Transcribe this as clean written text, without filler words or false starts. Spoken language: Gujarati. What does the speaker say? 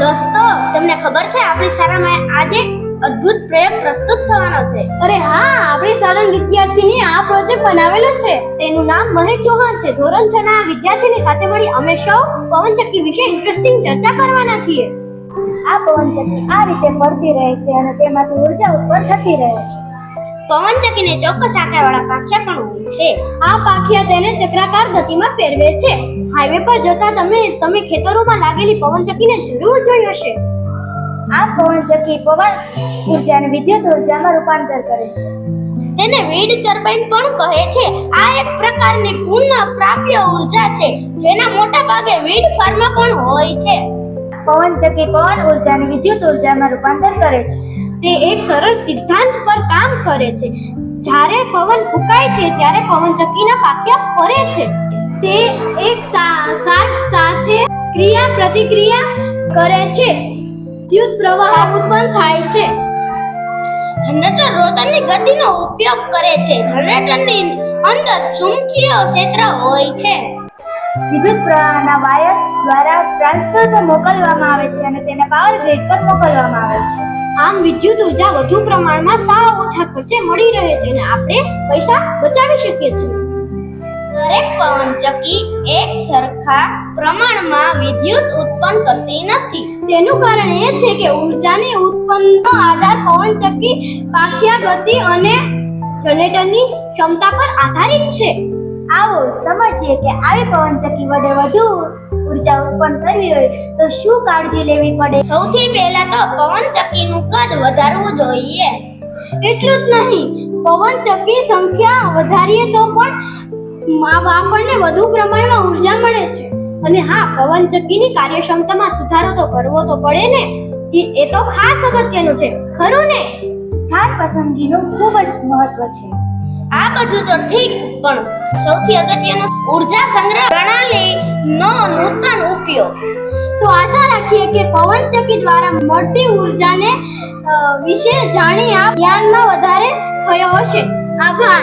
દોસ્તો, તમને ખબર છે આપણી શાળામાં આજે અદ્ભુત પ્રયોગ પ્રસ્તુત થવાનો છે? અરે હા, આપણી શાળાના વિદ્યાર્થીની આ પ્રોજેક્ટ બનાવેલો છે. તેનું નામ મહેક ચૌહાણ છે. ધોરણ 6 ના વિદ્યાર્થીની સાથે મળી અમે સૌ પવનચક્કી વિશે ઇન્ટરેસ્ટિંગ ચર્ચા કરવાના છીએ. આ પવનચક્કી આ રીતે ફરતી રહે છે અને તેમાંથી ઉર્જા ઉત્પન્ન થતી રહે છે. પવનચક્કીને ચોક્કસ આકારવાળા પાંખિયા પણ હોય છે. આ પાંખિયા તેને ચક્રાકાર ગતિમાં ફેરવે છે. હાઈવે પર જતા તમે ખેતરોમાં લાગેલી પવનચક્કીને જરૂર જોઈ હશે. આ પવનચક્કી પવન ઉર્જાને વિદ્યુત ઉર્જામાં રૂપાંતર કરે છે. તેને વિન્ડ ટર્બાઇન પણ કહે છે. આ એક પ્રકારની પુનઃપ્રાપ્ય ઉર્જા છે, જેના મોટા ભાગે વિન્ડ ફાર્મમાં પણ હોય છે. પવનચક્કી પવન ઉર્જાને વિદ્યુત ઉર્જામાં રૂપાંતર કરે છે. તે એક સરળ સિદ્ધાંત પર કામ કરે છે. જ્યારે પવન ફૂંકાય છે ત્યારે પવનચક્કીના પાંખિયા ફરે છે. તે એક સાથે ક્રિયા પ્રતિક્રિયા કરે છે. વિદ્યુત પ્રવાહ ઉત્પન્ન થાય છે. જનરેટર રોટરની ગતિનો ઉપયોગ કરે છે. જનરેટરની અંદર ચુંબકીય ક્ષેત્ર હોય છે. વિદ્યુત પ્રવાહના વાયર દ્વારા ટ્રાન્સફોર્મર પર મોકલવામાં આવે છે અને તેને પાવર ગ્રીડ પર મોકલવામાં આવે છે. આમ વિદ્યુત ઉર્જા વધુ પ્રમાણમાં સાવ ઓછા ખર્ચે મળી રહે છે અને આપણે પૈસા બચાવી શકીએ છીએ. દરેક પવનચક્કી એક સરખા પ્રમાણમાં વિદ્યુત ઉત્પન્ન કરતી નથી. તેનું કારણ એ છે કે ઉર્જાની ઉત્પન્નનો આધાર પવનચક્કી પાંખિયા ગતિ અને જનરેટરની ક્ષમતા પર આધારિત છે. આવો સમજીએ કે આવી પવનચક્કી વડે વધુ ઉર્જા ઉત્પન્ન કરવી હોય તો શું કાળજી લેવી પડે. સૌથી પહેલા તો પવનચક્કીનું કદ વધારવું જોઈએ. એટલું જ નહીં, પવનચક્કી સંખ્યા વધારીએ તો પણ આપણને વધુ પ્રમાણમાં ઉર્જા મળે છે. અને હા, પવનચક્કીની કાર્યક્ષમતામાં સુધારો તો કરવો તો પડે ને. એ તો ખાસ અગત્યનું છે, ખરું ને? સ્થાન પસંદગીનું ખૂબ જ મહત્વ છે. આ બધું તો ઠીક, પણ સૌથી અગત્યનું ઉર્જા સંગ્રહ પ્રણાલીનો નૂતન ઉપયોગ. તો આશા રાખીએ કે પવનચક્કી દ્વારા મળતી ઉર્જાને વિશે જાણી આપ જ્ઞાનમાં વધારે થયો હશે. આભાર.